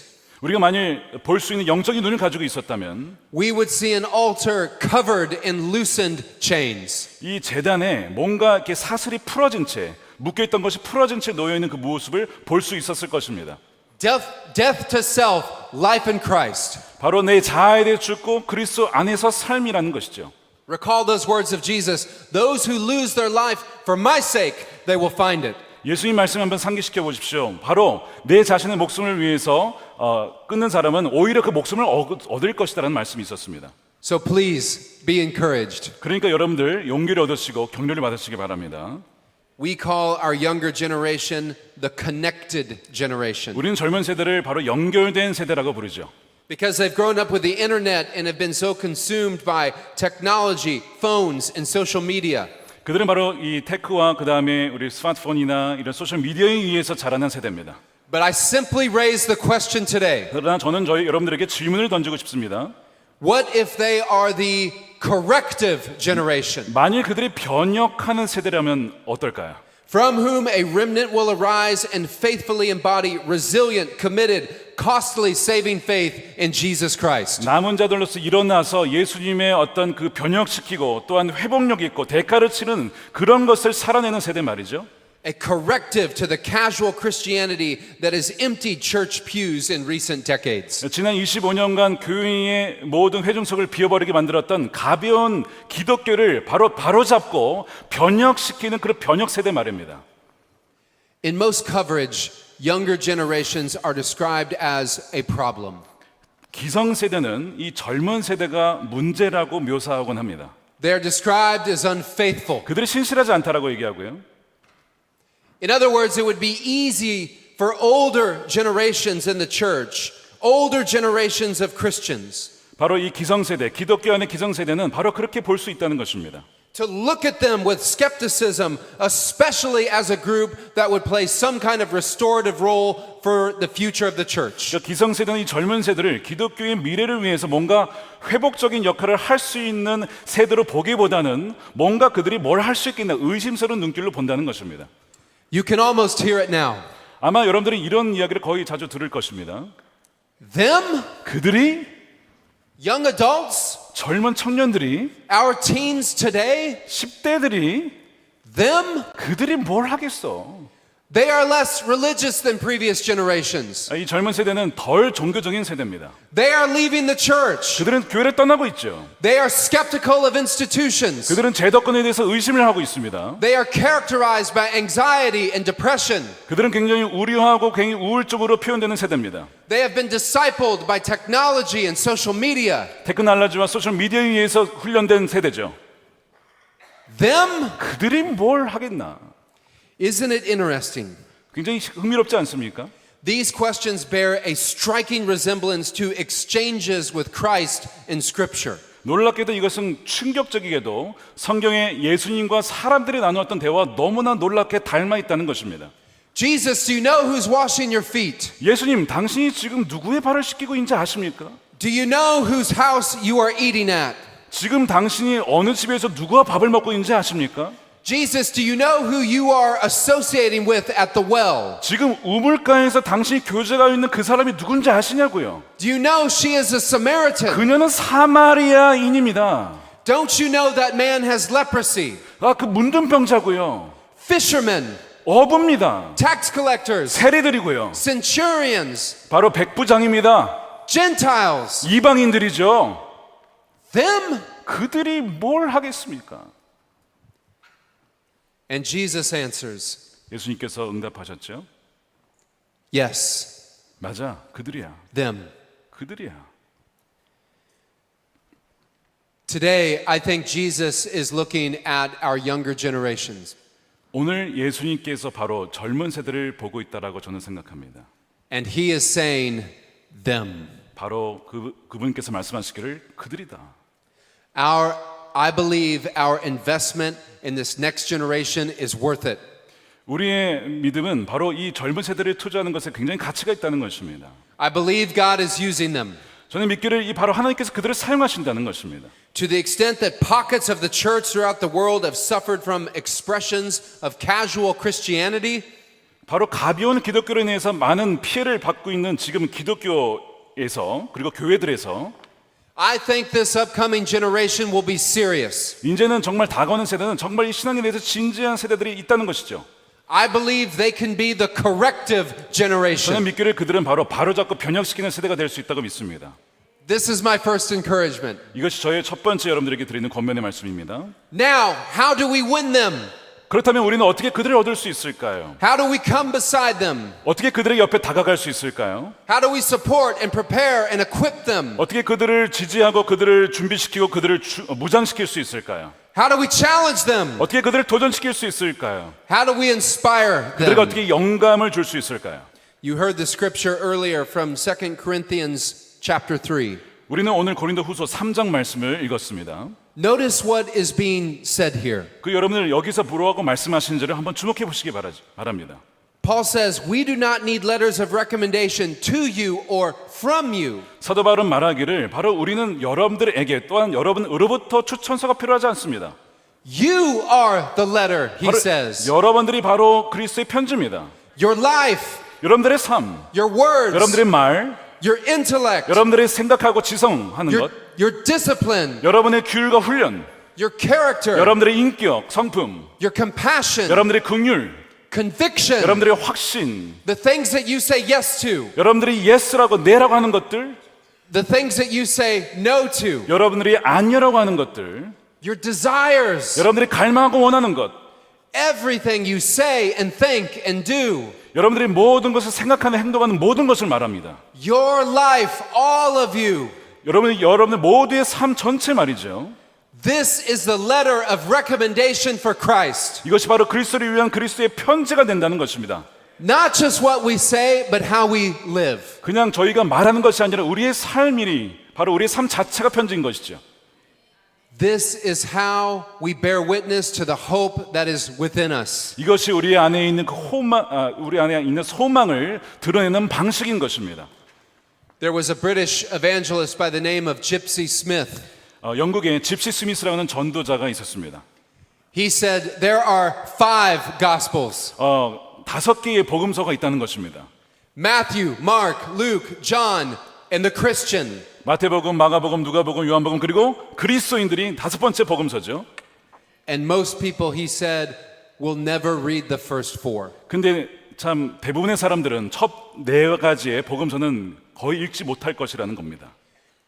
우리가 만일 볼 수 있는 영적인 눈을 가지고 있었다면 we would see an altar covered in loosened chains. 이 제단에 뭔가 이렇게 사슬이 풀어진 채 묶여있던 것이 풀어진 채 놓여있는 그 모습을 볼 수 있었을 것입니다. Death to self, life in Christ. 바로 내 자아에 대해 죽고 그리스도 안에서 삶이라는 것이죠. Recall those words of Jesus, those who lose their life for my sake, they will find it. 예수님 말씀 한번 상기시켜 보십시오. 바로 내 자신의 목숨을 위해서 끊는 사람은 오히려 그 목숨을 얻을 것이라는 말씀이 있었습니다. So please be encouraged. 그러니까 여러분들 용기를 얻으시고 격려를 받으시기 바랍니다. We call our younger generation the connected generation 우리는 젊은 세대를 바로 연결된 세대라고 부르죠. because they've grown up with the internet and have been so consumed by technology, phones, and social media. 그들은 바로 이 테크와 그 다음에 우리 스마트폰이나 이런 소셜 미디어에 의해서 자라는 세대입니다. But I simply raise the question today. 그러나 저는 여러분들에게 질문을 던지고 싶습니다. What if they are the corrective generation, 만일 그들이 변혁하는 세대라면 어떨까요? from whom a remnant will arise and faithfully embody resilient, committed, costly saving faith in Jesus Christ? 남은 자들로서 일어나서 예수님의 어떤 그 변혁시키고 또한 회복력 있고 대가를 치는 그런 것을 살아내는 세대 말이죠. A corrective to the casual Christianity that has emptied church pews in recent decades. 지난 25년간 교회의 모든 회중석을 비워버리게 만들었던 가벼운 기독교를 바로 잡고 변혁시키는 그런 변혁 세대 말입니다. In most coverage, younger generations are described as a problem. 기성세대는 이 젊은 세대가 문제라고 묘사하곤 합니다. They are described as unfaithful. 그들이 신실하지 않다라고 얘기하고요. In other words, it would be easy for older generations in the church, older generations of Christians, 바로 이 기성세대, 기독교 안의 기성세대는 바로 그렇게 볼 수 있다는 것입니다. to look at them with skepticism, especially as a group that would play some kind of restorative role for the future of the church. 그러니까 기성세대는 이 젊은 세대를 기독교의 미래를 위해서 뭔가 회복적인 역할을 할 수 있는 세대로 보기보다는 뭔가 그들이 뭘 할 수 있겠나 의심스러운 눈길로 본다는 것입니다. You can almost hear it now. 아마 여러분들이 이런 이야기를 거의 자주 들을 것입니다. Them, 그들이 young adults, 젊은 청년들이 our teens today, 10대들이 them, 그들이 뭘 하겠어? they are less religious than previous generations. 이 젊은 세대는 덜 종교적인 세대입니다. They are leaving the church. 그들은 교회를 떠나고 있죠. They are skeptical of institutions. 그들은 제도권에 대해서 의심을 하고 있습니다. They are characterized by anxiety and depression. 그들은 굉장히 우려하고 굉장히 우울적으로 표현되는 세대입니다. They have been discipled by technology and social media. 테크놀로지와 소셜 미디어에 의해서 훈련된 세대죠. Them? 그들이 뭘 하겠나? Isn't it interesting? 굉장히 흥미롭지 않습니까? These questions bear a striking resemblance to exchanges with Christ in Scripture. 놀랍게도 이것은 충격적이게도 성경에 예수님과 사람들이 나누었던 대화와 너무나 놀랍게 닮아 있다는 것입니다. Jesus, do you know who's washing your feet? 예수님, 당신이 지금 누구의 발을 씻기고 있는지 아십니까? Do you know whose house you are eating at? 지금 당신이 어느 집에서 누구와 밥을 먹고 있는지 아십니까? Jesus, do you know who you are associating with at the well? 지금 우물가에서 당신이 교제가 있는 그 사람이 누군지 아시냐고요? Do you know she is a Samaritan? 그녀는 사마리아인입니다. Don't you know that man has leprosy? 그 문둥병자고요. Fishermen, 어부입니다. tax collectors, 세리들이고요. centurions, 바로 백부장입니다. Gentiles. 이방인들이죠. Them? 그들이 뭘 하겠습니까? And Jesus answers, 예수님께서 응답하셨죠. yes, 맞아, 그들이야. them. 그들이야. Today, I think Jesus is looking at our younger generations. 오늘 예수님께서 바로 젊은 세대를 보고 있다라고 저는 생각합니다. And he is saying, them. 바로 그분께서 말씀하시기를 그들이다. I believe our investment in this next generation is worth it. 우리의 믿음은 바로 이 젊은 세대를 투자하는 것에 굉장히 가치가 있다는 것입니다. I believe God is using them. 저는 믿기를 이 바로 하나님께서 그들을 사용하신다는 것입니다. To the extent that pockets of the church throughout the world have suffered from expressions of casual Christianity, 바로 가벼운 기독교로 인해서 많은 피해를 받고 있는 지금 기독교에서 그리고 교회들에서 I think this upcoming generation will be serious. 이제는 정말 다가오는 세대는 정말 이 신앙에 대해서 진지한 세대들이 있다는 것이죠. I believe they can be the corrective 저는 generation. 믿기를 그들은 바로잡고 변혁시키는 세대가 될 수 있다고 믿습니다. This is my first encouragement. 이것이 저의 첫 번째 여러분들에게 드리는 권면의 말씀입니다. Now, how do we win them? 그렇다면 우리는 어떻게 그들을 얻을 수 있을까요? How do we come beside them? 어떻게 그들의 옆에 다가갈 수 있을까요? How do we support and prepare and equip them? 어떻게 그들을 지지하고 그들을 준비시키고 그들을 무장시킬 수 있을까요? How do we challenge them? 어떻게 그들을 도전시킬 수 있을까요? How do we inspire 그들에게 them? 어떻게 영감을 줄 수 있을까요? You heard the scripture earlier from 2 Corinthians chapter 3. 우리는 오늘 고린도후서 3장 말씀을 읽었습니다. Notice what is being said here. 그 여러분을 여기서 부러워하고 말씀하시는지를 한번 주목해 보시기 바랍니다. Paul says, "We do not need letters of recommendation to you or from you." 사도 바울은 말하기를 바로 우리는 여러분들에게 또한 여러분으로부터 추천서가 필요하지 않습니다. You are the letter, he 바로 says. 여러분들이 바로 그리스도의 편지입니다. Your life, 여러분들의 삶, your words, 여러분들의 말, your intellect, 여러분들의 생각하고 지성하는 것, your discipline, 여러분의 규율과 훈련, your character, 여러분들의 인격, 성품, your compassion, 여러분들의 긍휼, conviction, 여러분들의 확신, the things that you say yes to, 여러분들이 예스라고 네라고 하는 것들, the things that you say no to, 여러분들이 아니라고 하는 것들, your desires, 여러분들이 갈망하고 원하는 것, everything you say and think and do, 여러분들이 모든 것을 생각하는 행동하는 모든 것을 말합니다. your life, all of you. 여러분들 모두의 삶 전체 말이죠. This is the letter of recommendation for Christ. 이것이 바로 그리스도를 위한 그리스도의 편지가 된다는 것입니다. Not just what we say, but how we live. 그냥 저희가 말하는 것이 아니라 우리의 삶이 바로 우리의 삶 자체가 편지인 것이죠. This is how we bear witness to the hope that is within us. 이것이 우리 안에 있는 우리 안에 있는 소망을 드러내는 방식인 것입니다. There was a British evangelist by the name of Gypsy Smith. 영국에 집시 스미스라는 전도자가 있었습니다. He said there are 5 gospels. 5개의 복음서가 있다는 것입니다. Matthew, Mark, Luke, John, and the Christian. 마태복음, 마가복음, 누가복음, 요한복음 그리고 그리스도인들이 5번째 복음서죠. And most people, he said, will never read the first 4. 근데 참 대부분의 사람들은 첫 4가지의 복음서는 거의 읽지 못할 것이라는 겁니다.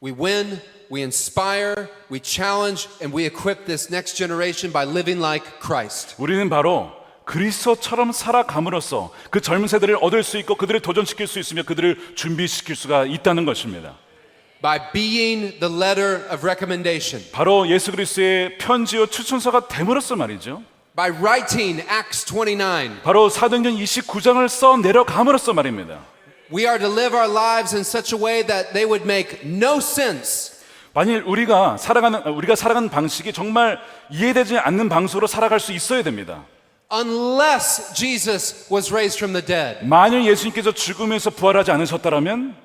We win, we inspire, we challenge, and we equip this next generation by living like Christ. 우리는 바로 그리스도처럼 살아감으로써 그 젊은 세대를 얻을 수 있고 그들을 도전시킬 수 있으며 그들을 준비시킬 수가 있다는 것입니다. By being the letter of recommendation. 바로 예수 그리스도의 편지요 추천서가 됨으로써 말이죠. By writing Acts 29. 바로 사도행전 29장을 써 내려감으로써 말입니다. We are to live our lives in such a way that they would make no sense. 만일 우리가 살아가는 방식이 정말 이해되지 않는 방식으로 살아갈 수 있어야 됩니다. Unless Jesus was raised from the dead. 만일 예수님께서 죽음에서 부활하지 않으셨다면,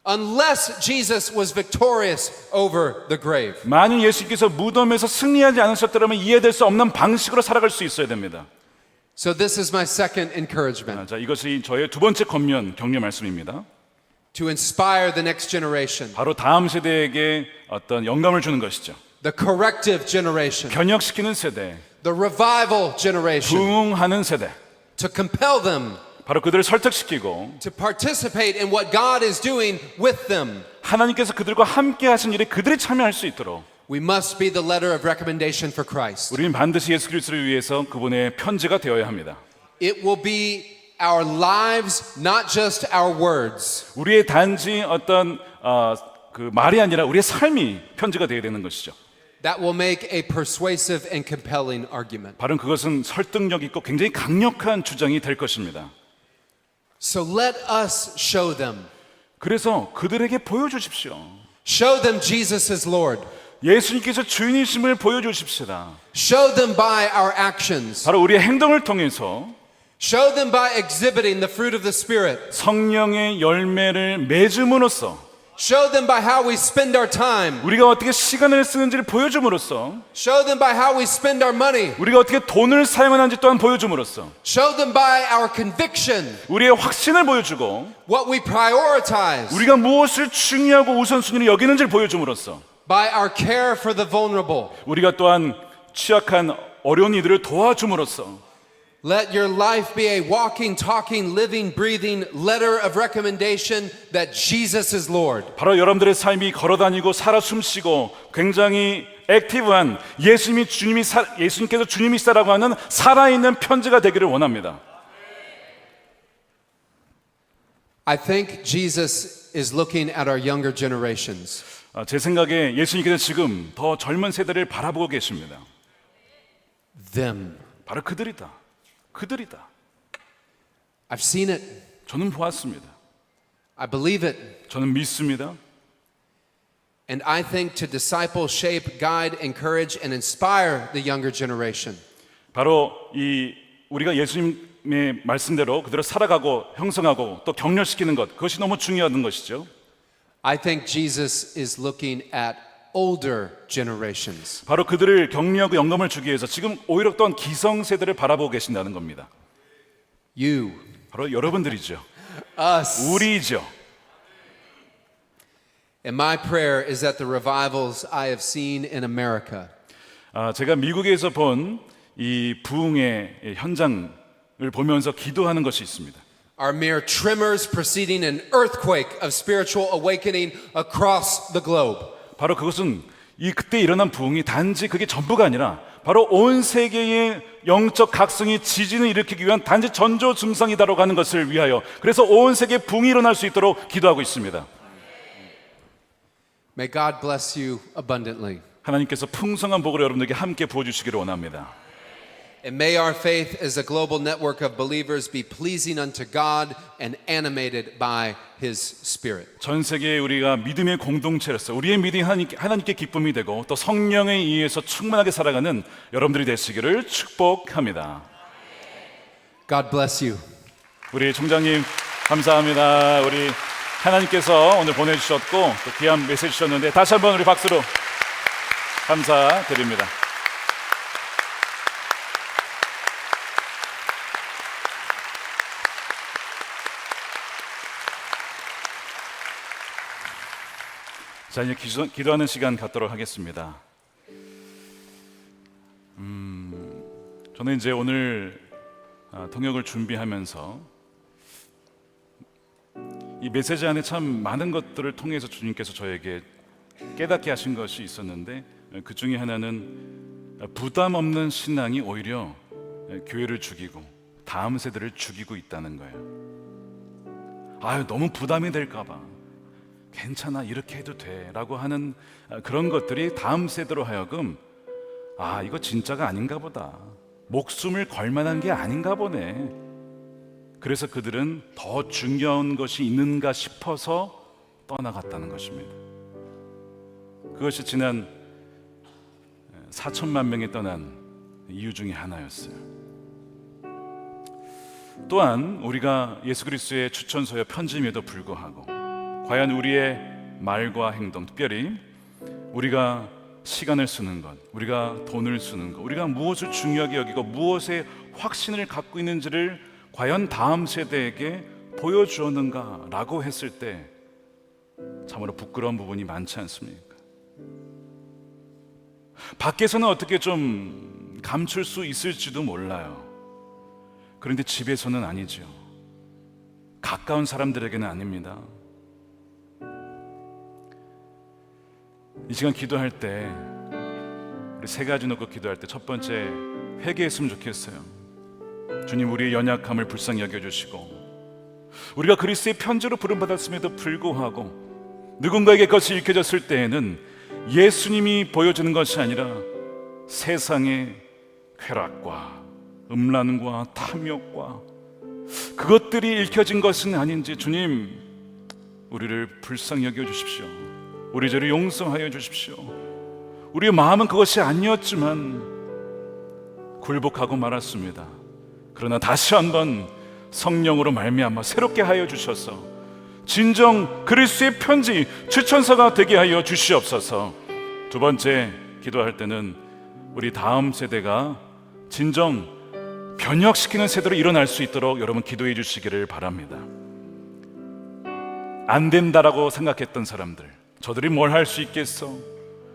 Unless Jesus was victorious over the grave. 만일 예수님께서 무덤에서 승리하지 않으셨다면 이해될 수 없는 방식으로 살아갈 수 있어야 됩니다. So this is my second encouragement. 자, 이것이 저의 2번째 격려 말씀입니다. To inspire the next generation. 바로 다음 세대에게 어떤 영감을 주는 것이죠. The corrective generation. 변혁시키는 세대, The revival generation. 부흥하는 세대, To compel them 바로 그들을 설득시키고 to participate in what God is doing with them. 하나님께서 그들과 함께 하신 일에 그들이 참여할 수 있도록 We must be the letter of recommendation for Christ. 우리는 반드시 예수 그리스도를 위해서 그분의 편지가 되어야 합니다. It will be our lives, not just our words. 우리의 단지 어떤 그 말이 아니라 우리의 삶이 편지가 되어야 되는 것이죠. That will make a persuasive and compelling argument. 바로 그것은 설득력 있고 굉장히 강력한 주장이 될 것입니다. So let us show them. 그래서 그들에게 보여주십시오. Show them Jesus is Lord. 예수님께서 주인이심을 보여주십시다. Show them by our actions. 바로 우리의 행동을 통해서 Show them by exhibiting the fruit of the Spirit. 성령의 열매를 맺음으로써 Show them by how we spend our time. 우리가 어떻게 시간을 쓰는지를 보여줌으로써 Show them by how we spend our money. 우리가 어떻게 돈을 사용하는지 또한 보여줌으로써 Show them by our conviction. 우리의 확신을 보여주고 What we prioritize. 우리가 무엇을 중요하고 우선순위를 여기는지를 보여줌으로써 By our care for the vulnerable. 우리가 또한 취약한 어려운 이들을 도와줌으로써 Let your life be a walking, talking, living, breathing letter of recommendation that Jesus is Lord. 바로 여러분들의 삶이 걸어다니고 살아 숨쉬고 굉장히 액티브한 예수님께서 주님이시다라고 하는 살아있는 편지가 되기를 원합니다. I think Jesus is looking at our younger generations. 제 생각에 예수님께서 지금 더 젊은 세대를 바라보고 계십니다. Them. 바로 그들이다. I've seen it. 저는 보았습니다. I believe it. 저는 믿습니다. And I think to disciple, shape, guide, encourage, and inspire the younger generation. 바로 이 우리가 예수님의 말씀대로 그대로 살아가고 형성하고 또 격려시키는 것, 그것이 너무 중요한 것이죠. I think Jesus is looking at older generations. 바로 그들을 격려하고 영감을 주기 위해서 지금 오히려 또한 기성세대를 바라보고 계신다는 겁니다. You. 바로 여러분들이죠. Us. 우리죠. And my prayer is that the revivals I have seen in America 제가 미국에서 본 이 부흥의 현장을 보면서 기도하는 것이 있습니다. are mere tremors preceding an earthquake of spiritual awakening across the globe. 바로 그것은 그때 일어난 부흥이 단지 그게 전부가 아니라 바로 온 세계의 영적 각성이 지진을 일으키기 위한 단지 전조 증상이다라고 하는 것을 위하여 그래서 온 세계에 부흥이 일어날 수 있도록 기도하고 있습니다. May God bless you abundantly. 하나님께서 풍성한 복을 여러분들에게 함께 부어주시기를 원합니다. And may our faith as a global network of believers be pleasing unto God and animated by His Spirit. 전 세계에 우리가 믿음의 공동체로서 우리의 믿음이 하나님께 기쁨이 되고 또 성령에 의해서 충만하게 살아가는 여러분들이 되시기를 축복합니다. God bless you. 우리 총장님 감사합니다. 우리 하나님께서 오늘 보내주셨고 또 귀한 메시지 주셨는데 다시 한번 우리 박수로 감사드립니다. 자, 이제 기도하는 시간 갖도록 하겠습니다. 저는 이제 오늘 통역을 준비하면서 이 메시지 안에 참 많은 것들을 통해서 주님께서 저에게 깨닫게 하신 것이 있었는데 그 중에 하나는 부담 없는 신앙이 오히려 교회를 죽이고 다음 세대를 죽이고 있다는 거예요. 너무 부담이 될까 봐. 괜찮아, 이렇게 해도 돼 라고 하는 그런 것들이 다음 세대로 하여금 이거 진짜가 아닌가 보다, 목숨을 걸 만한 게 아닌가 보네, 그래서 그들은 더 중요한 것이 있는가 싶어서 떠나갔다는 것입니다. 그것이 지난 4천만 명이 떠난 이유 중에 하나였어요. 또한 우리가 예수 그리스도의 추천서여 편지임에도 불구하고 과연 우리의 말과 행동, 특별히 우리가 시간을 쓰는 것, 우리가 돈을 쓰는 것, 우리가 무엇을 중요하게 여기고 무엇에 확신을 갖고 있는지를 과연 다음 세대에게 보여주었는가 라고 했을 때 참으로 부끄러운 부분이 많지 않습니까? 밖에서는 어떻게 좀 감출 수 있을지도 몰라요. 그런데 집에서는 아니죠. 가까운 사람들에게는 아닙니다. 이 시간 기도할 때 우리 세 가지 놓고 기도할 때 첫 번째, 회개했으면 좋겠어요. 주님, 우리의 연약함을 불쌍히 여겨주시고 우리가 그리스도의 편지로 부름받았음에도 불구하고 누군가에게 그것이 읽혀졌을 때에는 예수님이 보여주는 것이 아니라 세상의 쾌락과 음란과 탐욕과 그것들이 읽혀진 것은 아닌지 주님 우리를 불쌍히 여겨 주십시오. 우리 죄를 용서하여 주십시오. 우리의 마음은 그것이 아니었지만 굴복하고 말았습니다. 그러나 다시 한번 성령으로 말미암아 새롭게 하여 주셔서 진정 그리스도의 편지 추천서가 되게 하여 주시옵소서. 두 번째, 기도할 때는 우리 다음 세대가 진정 변혁시키는 세대로 일어날 수 있도록 여러분 기도해 주시기를 바랍니다. 안 된다라고 생각했던 사람들, 저들이 뭘 할 수 있겠어?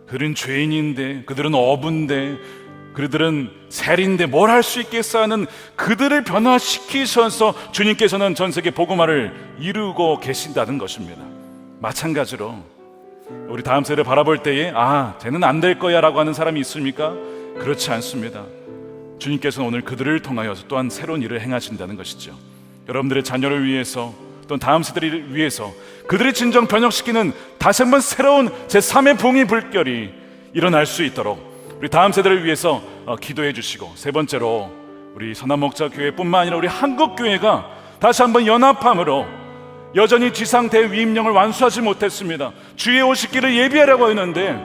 그들은 죄인인데, 그들은 어부인데, 그들은 세리인데 뭘 할 수 있겠어 하는 그들을 변화시키셔서 주님께서는 전 세계 복음화를 이루고 계신다는 것입니다. 마찬가지로 우리 다음 세대를 바라볼 때에 쟤는 안 될 거야 라고 하는 사람이 있습니까? 그렇지 않습니다. 주님께서는 오늘 그들을 통하여서 또한 새로운 일을 행하신다는 것이죠. 여러분들의 자녀를 위해서 또는 다음 세대를 위해서 그들이 진정 변혁시키는 다시 한번 새로운 제3의 부흥의 불결이 일어날 수 있도록 우리 다음 세대를 위해서 기도해 주시고, 세 번째로 우리 선한목자교회뿐만 아니라 우리 한국교회가 다시 한번 연합함으로, 여전히 지상대 위임령을 완수하지 못했습니다. 주의 오시기를 예비하라고 했는데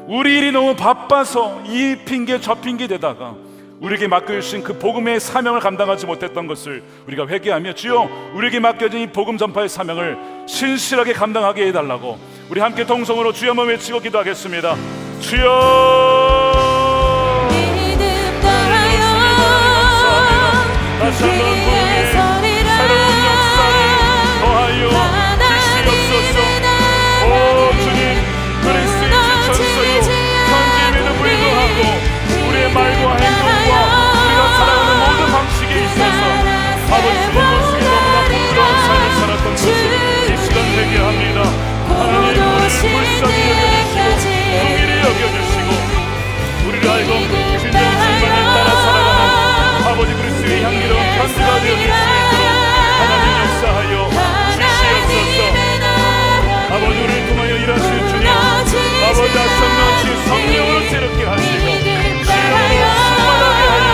우리 일이 너무 바빠서 이 핑계 저 핑계 대다가 우리에게 맡겨주신 그 복음의 사명을 감당하지 못했던 것을 우리가 회개하며, 주여 우리에게 맡겨진 이 복음 전파의 사명을 신실하게 감당하게 해달라고 우리 함께 동성으로 주여 한번 외치고 기도하겠습니다. 주여, 믿음 더하여 다시 한번 복음의 새로운 역사를 더하여 주시옵소서. 오 주님, 그리스도의 추천서요 편지임에도 불구하고 우리의 말과 행동과 우리가 살아가는 모든 방식에 있어서 아버지 주님 모습이 너무나 부끄러운 삶을 살았던 것을 이 시간 회개합니다. 하나님, 우리를 불쌍히 여겨주시고 긍휼히 여겨주시고 우리를 알고 진정 진반을 따라 살아가는 아버지 그리스도의 향기로운 편지가 되어줄 수 있도록 하나님 역사하여 주시옵소서. 아버지, 우리를 통하여 일하실 주님, 아버지 다시 한번 주 성령으로 새롭게 하시고 주여 충만하게 하여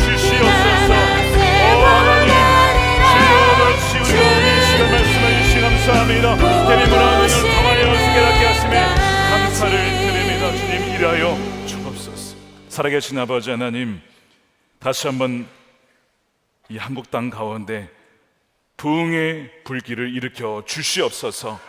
주시옵소서. 오 하나님, 주여 같이 우리가 이 시간 말씀해 주시 감사합니다. 대비 문화를 통하여 깨닫게 하심에 감사를 드립니다. 주님, 일하여 주옵소서. 살아계신 아버지 하나님, 다시 한번 이 한국 땅 가운데 부흥의 불길을 일으켜 주시옵소서.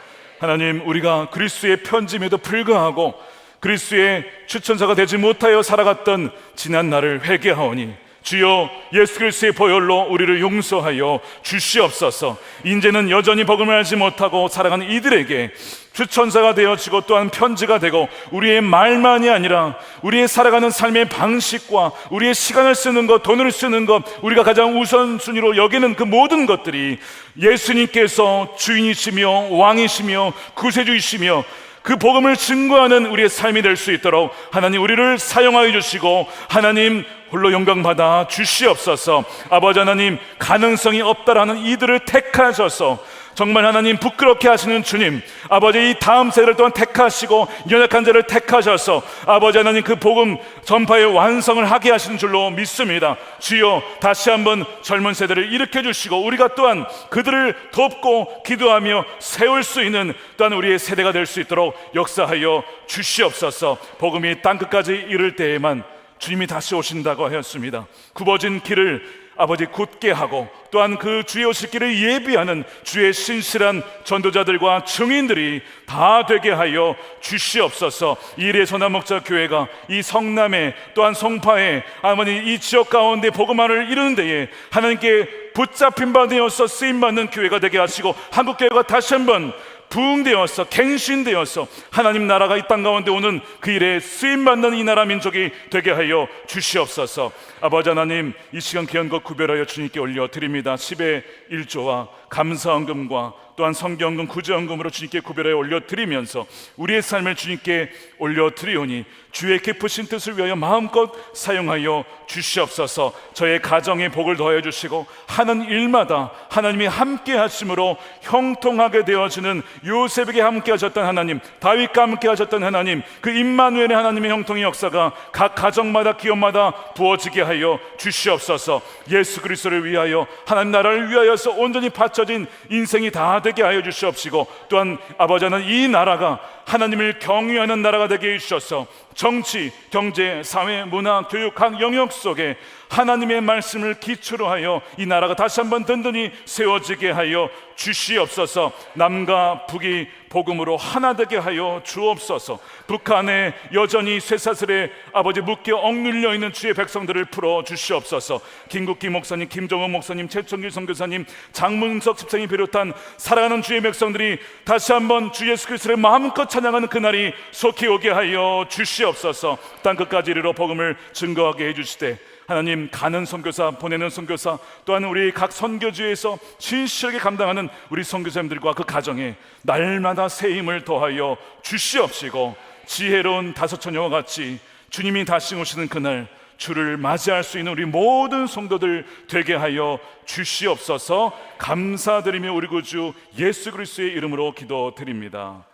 하나님, 우리가 그리스도의 편지임에도 불구하고 그리스도의 추천자가 되지 못하여 살아갔던 지난 날을 회개하오니 주여 예수 그리스도의 보혈로 우리를 용서하여 주시옵소서. 이제는 여전히 복음을 알지 못하고 살아가는 이들에게 추천자가 되어지고 또한 편지가 되고 우리의 말만이 아니라 우리의 살아가는 삶의 방식과 우리의 시간을 쓰는 것, 돈을 쓰는 것, 우리가 가장 우선순위로 여기는 그 모든 것들이 예수님께서 주인이시며 왕이시며 구세주이시며 그 복음을 증거하는 우리의 삶이 될 수 있도록 하나님 우리를 사용하여 주시고 하나님 홀로 영광받아 주시옵소서. 아버지 하나님, 가능성이 없다라는 이들을 택하셔서 정말 하나님 부끄럽게 하시는 주님, 아버지 이 다음 세대를 또한 택하시고 연약한 자를 택하셔서 아버지 하나님 그 복음 전파의 완성을 하게 하시는 줄로 믿습니다. 주여 다시 한번 젊은 세대를 일으켜 주시고 우리가 또한 그들을 돕고 기도하며 세울 수 있는 또한 우리의 세대가 될 수 있도록 역사하여 주시옵소서. 복음이 땅끝까지 이를 때에만 주님이 다시 오신다고 하였습니다. 굽어진 길을 아버지 굳게 하고 또한 그 주의 오실 길을 예비하는 주의 신실한 전도자들과 증인들이 다 되게 하여 주시옵소서. 이일의 선한목자교회가 이 성남에 또한 송파에 아버지 이 지역 가운데 복음화를 이루는 데에 하나님께 붙잡힌 바 되어서 쓰임받는 교회가 되게 하시고 한국교회가 다시 한번 부흥되어서 갱신되어서 하나님 나라가 이 땅 가운데 오는 그 일에 쓰임받는 이 나라 민족이 되게 하여 주시옵소서. 아버지 하나님, 이 시간 귀한 것 구별하여 주님께 올려드립니다. 10의 1조와 감사헌금과 또한 성경금, 구제헌금으로 주님께 구별하여 올려드리면서 우리의 삶을 주님께 올려드리오니 주의 깊으신 뜻을 위하여 마음껏 사용하여 주시옵소서. 저의 가정에 복을 더해 주시고 하는 일마다 하나님이 함께 하심으로 형통하게 되어지는 요셉에게 함께 하셨던 하나님, 다윗과 함께 하셨던 하나님, 그 임마누엘의 하나님의 형통의 역사가 각 가정마다 기업마다 부어지게 하여 주시옵소서. 예수 그리스도를 위하여, 하나님 나라를 위하여서 온전히 바쳐진 인생이 다 되게 하여 주시옵시고, 또한 아버지 하나님, 이 나라가 하나님을 경외하는 나라가 되게 해주셔서 정치, 경제, 사회, 문화, 교육 각 영역 속에 하나님의 말씀을 기초로 하여 이 나라가 다시 한번 든든히 세워지게 하여 주시옵소서. 남과 북이 복음으로 하나 되게 하여 주옵소서. 북한에 여전히 쇠사슬에 아버지 묶여 억눌려 있는 주의 백성들을 풀어 주시옵소서. 김국기 목사님, 김정은 목사님, 최청길 선교사님, 장문석 집사님 비롯한 사랑하는 주의 백성들이 다시 한번 주 예수 그리스도를 마음껏 찬양하는 그날이 속히 오게 하여 주시옵소서. 땅끝까지 이르러 복음을 증거하게 해주시되, 하나님, 가는 선교사, 보내는 선교사, 또한 우리 각 선교지에서 진실하게 감당하는 우리 선교사님들과 그 가정에 날마다 새 힘을 더하여 주시옵시고, 지혜로운 다섯 처녀와 같이 주님이 다시 오시는 그날 주를 맞이할 수 있는 우리 모든 성도들 되게 하여 주시옵소서. 감사드리며 우리 구주 예수 그리스도의 이름으로 기도드립니다.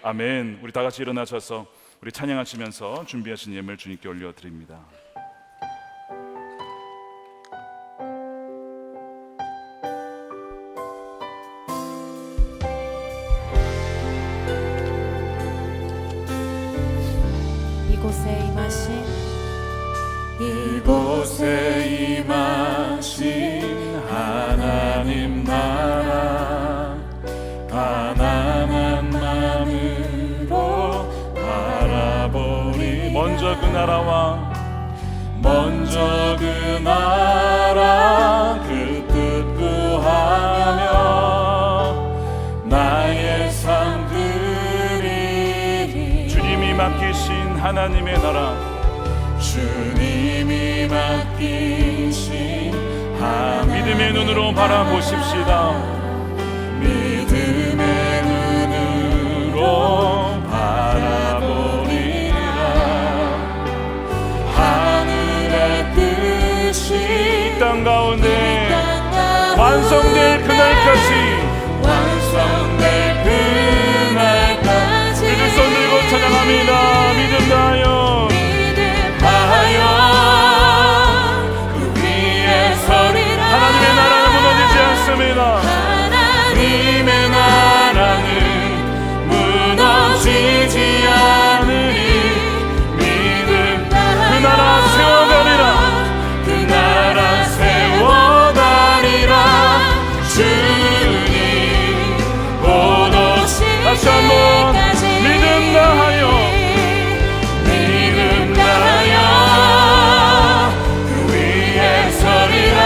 아멘. 우리 다 같이 일어나셔서 우리 찬양하시면서 준비하신 예물 주님께 올려드립니다. 이곳에 임하신 하나님 나라, 가난한 마음으로 바라보리. 먼저 그 나라와, 먼저 그 나라, 그 뜻 구하며 나의 삶 드리리. 주님이 맡기신 하나님의 나라, 주님이 맡기신 믿음의 눈으로 바라보십시다. 믿음의 눈으로 바라보리라. 하늘의 뜻이 이 땅 가운데 완성될 그날까지, 완성될 그날까지 믿을 손 들고 찬양합니다. 믿음 다하여, 하나님의 나라는 무너지지 않습니다. 하나님의 나라는 무너지지 않으니 믿음 그 나라 세워가리라. 그 나라 세워가리라. 주님 곧 오실 다시 한번 믿음 다하여, 믿음 다하여 그 위에 서리라.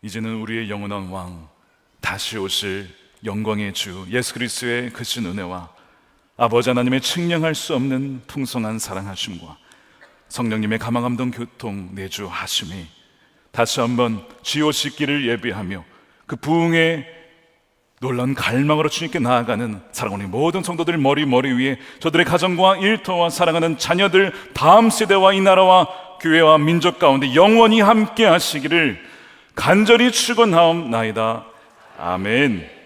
이제는 우리의 영원한 왕, 다시 오실 영광의 주 예수 그리스도의 크신 은혜와 아버지 하나님의 측량할 수 없는 풍성한 사랑하심과 성령님의 가망감동 교통 내주하심이 다시 한번 주 오실 길을 예비하며 그 부흥의 놀라운 갈망으로 주님께 나아가는 사랑하는 모든 성도들 머리 위에 저들의 가정과 일터와 사랑하는 자녀들, 다음 세대와 이 나라와 교회와 민족 가운데 영원히 함께 하시기를 간절히 축원하옵나이다. 아멘.